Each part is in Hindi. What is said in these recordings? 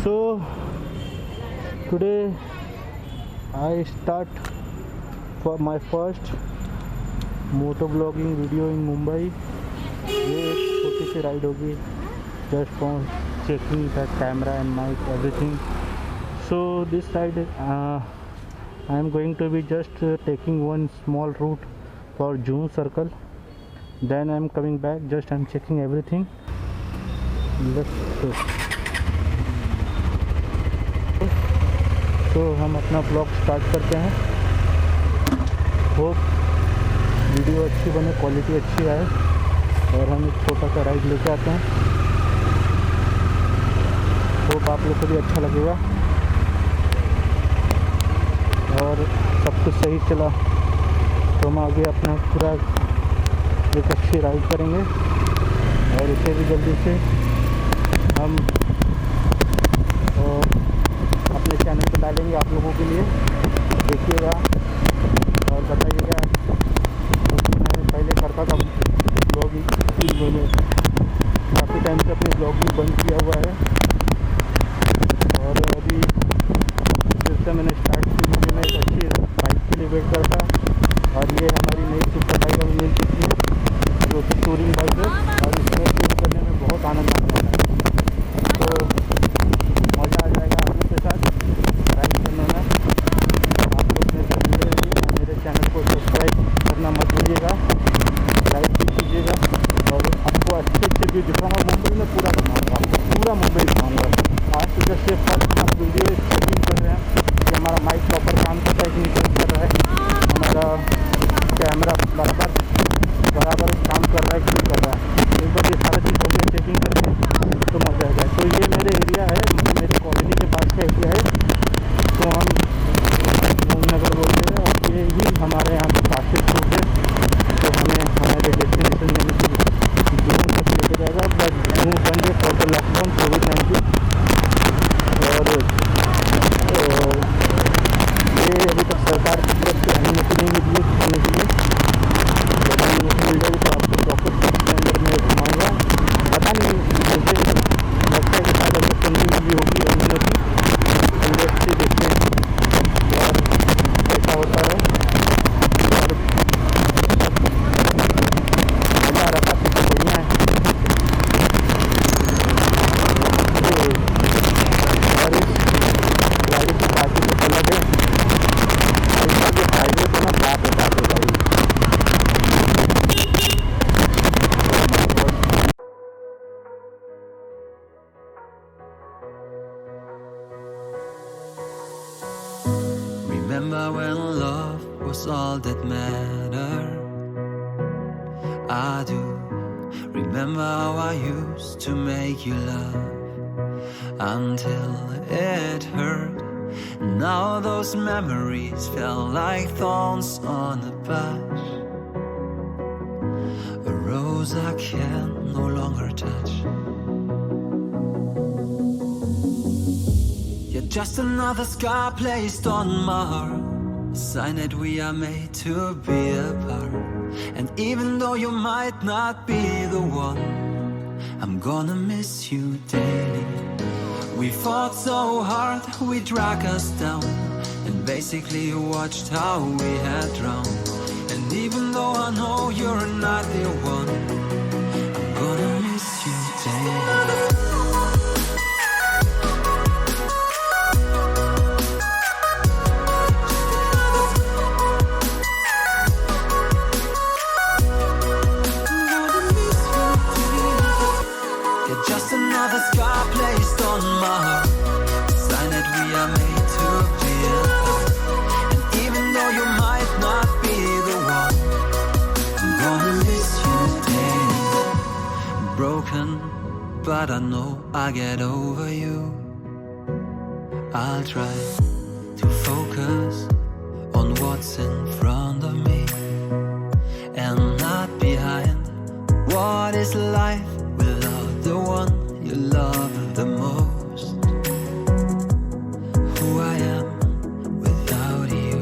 So today I start for my first moto vlogging video in Mumbai. ये एक छोटी सी राइड होगी, just for checking the camera and mic everything. So this ride I am going to be just taking one small route for Juhu circle, then I am coming back, just I am checking everything. तो हम अपना ब्लॉग स्टार्ट करते हैं। होप वीडियो अच्छी बने, क्वालिटी अच्छी आए और हम एक छोटा सा राइड लेके आते हैं। होप आप लोग को भी अच्छा लगेगा और सब कुछ सही चला तो हम आगे अपना पूरा एक अच्छी राइड करेंगे और इसे भी जल्दी से हम अपने चैनल पर डालेंगे आप लोगों के लिए। देखिएगा और बताइएगा, क्योंकि मैं पहले करता था ब्लॉगिंग, मैंने काफ़ी टाइम से अपने ब्लॉगिंग बंद किया हुआ है और अभी फिर से मैंने स्टार्ट की, क्योंकि मैं एक अच्छी बाइक के लिए वेट करता और ये हमारी नई सुपर बाइक अभी मिल चुकी है जो कि टूरिंग बाइक है और इसमें टूर करने में बहुत आनंद आने वाला है। तो मज़ा आ जाएगा आप लोग के साथ राइड करने में। आप लोग मेरे से जुड़े रहिए, मेरे चैनल को सब्सक्राइब करना मत भूलिएगा, लाइक भी कीजिएगा और आपको अच्छे अच्छे व्यू दिखाऊँगा। मुंबई में पूरा दिखाऊँगा, आपको पूरा मुंबई दिखाऊँगा। आज तो जैसे फर्स्ट हम वीडियो शूटिंग कर रहे हैं कि हमारा माइक प्रॉपर काम करता है कि नहीं काम कर रहा है, हमारा कैमरा बराबर काम कर रहा है कि नहीं कर रहा है। एक बार ये सारा चीज़ होकर चेकिंग करके तो मजा आएगा। तो ये मेरे एरिया है, मेरी कॉलोनी के पास का एरिया है, तो हम नगर बोलते हैं और ये ही हमारे यहाँ पर फास्टेस्ट रूट है। तो हमें हमारे डेस्टिनेशन यानी कि जूहू तक लेके जाएगा। बट जूहू बंद है फॉर द लॉकडाउन कोविड-19 और ये अभी तक सरकार की तरफ से अनुमति नहीं मिली है घूमने के लिए। जब अनुमति मिल जाएगी तो आपको प्रॉपर के अंदर में घुमाऊँगा। पता नहीं, मुझे लगता है कि शायद अभी तक नहीं मिली होगी अनुमति। इंडस्ट्री देखते हैं और कैसा होता है और मज़ा आ रहा था, काफ़ी बढ़िया है। और इस गाड़ी की बाकी तो अलग है, ऐसा जो हाईवे पर ना बात है भाई। Remember when love was all that mattered? I do remember how I used to make you laugh until it hurt. Now those memories felt like thorns on a patch, a rose I can no longer touch. You're just another scar placed on my heart, a sign that we are made to be apart. And even though you might not be the one, I'm gonna miss you daily. We fought so hard, we dragged us down, and basically watched how we had drowned. And even though I know you're not the one, I'm gonna miss you daily. Another scar placed on my heart, a sign that we are made to be apart. And even though you might not be the one, I'm gonna miss you daily. I'm broken, but I know I'll get over you. I'll try to focus on what's in front of me and not behind. What is life without the one you love the most? Who I am without you?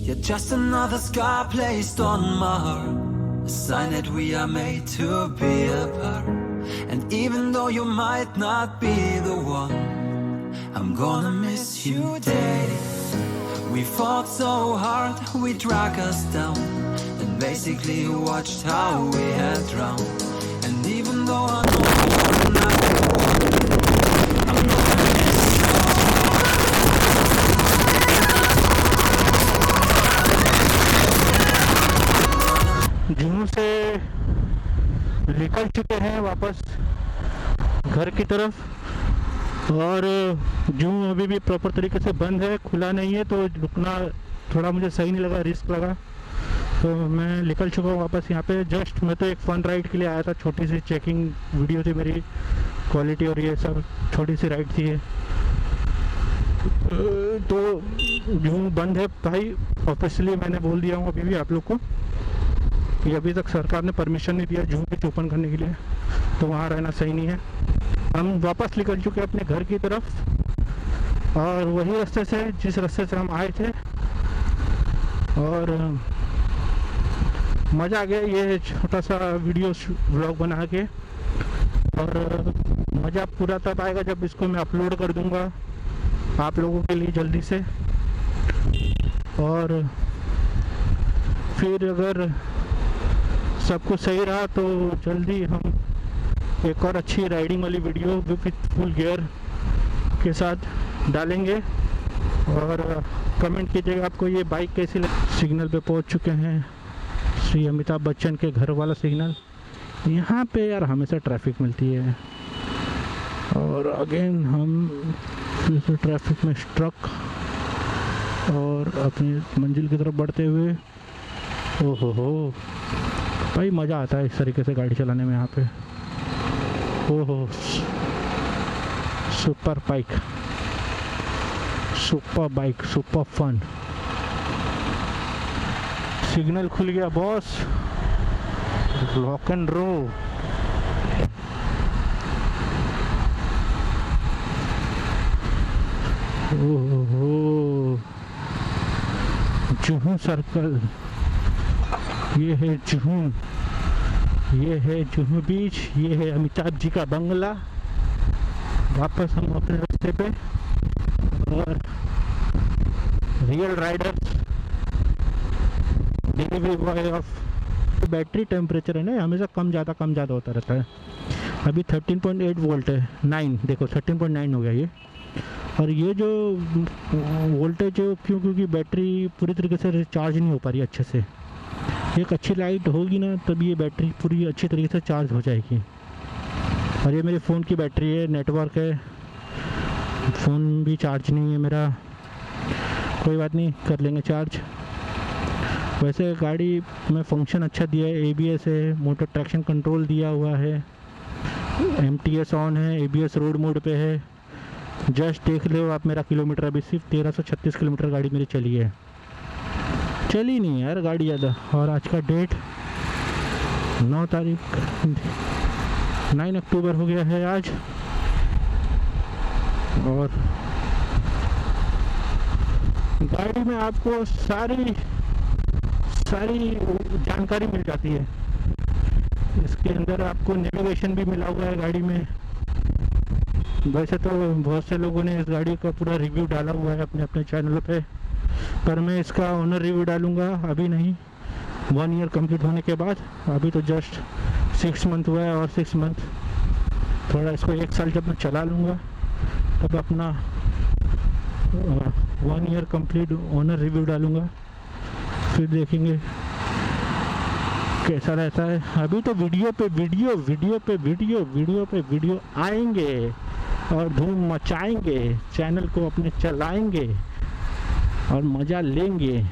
You're just another scar placed on my heart, a sign that we are made to be apart. And even though you might not be the one, I'm gonna miss you daily. We fought so hard, we dragged us down, and basically watched how we had drowned. And even though I know you're not the one, I'm gonna miss you. Juhu से निकल चुके हैं वापस घर की तरफ, और जुहू अभी भी प्रॉपर तरीके से बंद है, खुला नहीं है, तो रुकना थोड़ा मुझे सही नहीं लगा, रिस्क लगा, तो मैं निकल चुका हूँ वापस यहाँ पे। जस्ट मैं तो एक फ़न राइड के लिए आया था, छोटी सी चेकिंग वीडियो थी मेरी, क्वालिटी और ये सब, छोटी सी राइड थी ये। तो जुहू बंद है भाई, ऑफिशियली मैंने बोल दिया हूँ अभी भी आप लोग को कि अभी तक सरकार ने परमिशन नहीं दिया जुहू बीच ओपन करने के लिए, तो वहाँ रहना सही नहीं है। हम वापस निकल चुके अपने घर की तरफ, और वही रास्ते से जिस रास्ते से हम आए थे, और मज़ा आ गया ये छोटा सा वीडियो व्लॉग बना के। और मज़ा पूरा तब आएगा जब इसको मैं अपलोड कर दूंगा आप लोगों के लिए जल्दी से, और फिर अगर सब कुछ सही रहा तो जल्दी हम एक और अच्छी राइडिंग वाली वीडियो विथ फुल गियर के साथ डालेंगे। और कमेंट कीजिएगा आपको ये बाइक कैसी लगी। सिग्नल पे पहुंच चुके हैं, श्री अमिताभ बच्चन के घर वाला सिग्नल। यहाँ पे यार हमेशा ट्रैफिक मिलती है, और अगेन हम फिर से ट्रैफिक में स्ट्रक, और अपनी मंजिल की तरफ बढ़ते हुए। ओहो हो भाई, मज़ा आता है इस तरीके से गाड़ी चलाने में यहाँ पे। ओहो, super bike, super bike, super fun. Signal खुल गया बॉस, रॉक एंड रोल। ओहो, जुहू सर्कल, ये है जुहू, ये है जुहू बीच, ये है अमिताभ जी का बंगला। वापस हम अपने रास्ते पे, और real Riders way of. Battery temperature है ना हमेशा कम ज़्यादा होता रहता है। अभी 13.8 वोल्ट है, 9 देखो 13.9 हो गया ये। और ये जो वोल्टेज क्योंकि बैटरी पूरी तरीके से चार्ज नहीं हो पा रही अच्छे से। एक अच्छी लाइट होगी ना तब ये बैटरी पूरी अच्छी तरीके से चार्ज हो जाएगी। और ये मेरे फ़ोन की बैटरी है, नेटवर्क है, फ़ोन भी चार्ज नहीं है मेरा। कोई बात नहीं, कर लेंगे चार्ज। वैसे गाड़ी में फंक्शन अच्छा दिया है, ABS है, मोटर ट्रैक्शन कंट्रोल दिया हुआ है, MTS ऑन है, ABS रोड मोड पे है। जस्ट देख लो आप मेरा किलोमीटर, अभी सिर्फ 1336 किलोमीटर गाड़ी मेरी चली है, चली नहीं यार गाड़ी ज़्यादा। और आज का डेट 9 तारीख, 9 अक्टूबर हो गया है आज। और गाड़ी में आपको सारी जानकारी मिल जाती है। इसके अंदर आपको नेविगेशन भी मिला हुआ है गाड़ी में। वैसे तो बहुत से लोगों ने इस गाड़ी का पूरा रिव्यू डाला हुआ है अपने अपने चैनल पे, पर मैं इसका ओनर रिव्यू डालूंगा अभी नहीं, 1 ईयर कंप्लीट होने के बाद। अभी तो जस्ट 6 मंथ हुआ है, और 6 मंथ थोड़ा इसको 1 साल जब मैं चला लूँगा तब अपना 1 ईयर कंप्लीट ओनर रिव्यू डालूँगा, फिर देखेंगे कैसा रहता है। अभी तो वीडियो पे वीडियो आएंगे और धूम मचाएंगे, चैनल को अपने चलाएंगे और मज़ा लेंगे।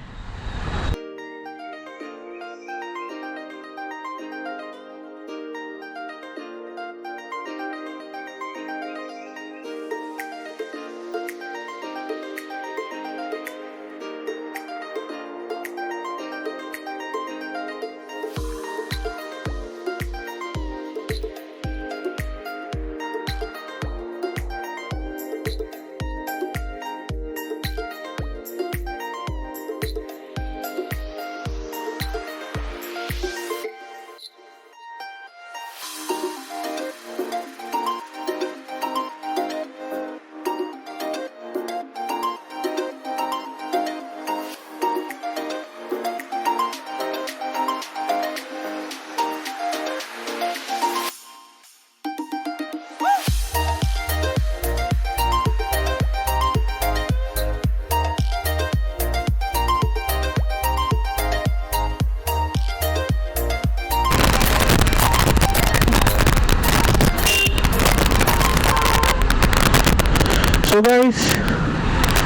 तो गाइस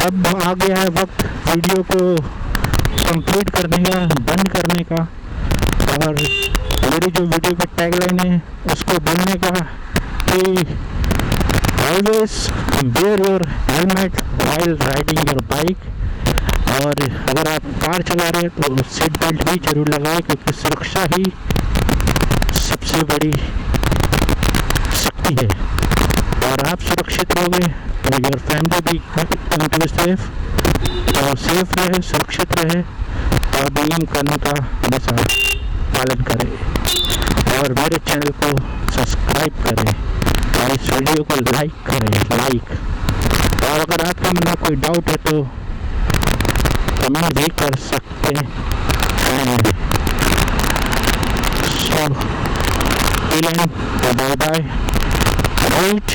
अब आ गया है वक्त वीडियो को कंप्लीट करने का, बंद करने का। और मेरी जो वीडियो का टैगलाइन है उसको बोलने का कि always wear your helmet while riding your bike. और अगर आप कार चला रहे हैं तो सीट बेल्ट भी जरूर लगाएं, क्योंकि सुरक्षा ही सबसे बड़ी शक्ति है। और आप सुरक्षित रहोगे तो योर फैमिली भी टू सेफ, और सेफ रहे, सुरक्षित रहे, और नियम कानून का हमेशा पालन करें। और मेरे चैनल को सब्सक्राइब करें और इस वीडियो को लाइक करें, लाइक। और अगर आपके मन में कोई डाउट है तो कमेंट भी कर सकते हैं। So till and bye bye. Wait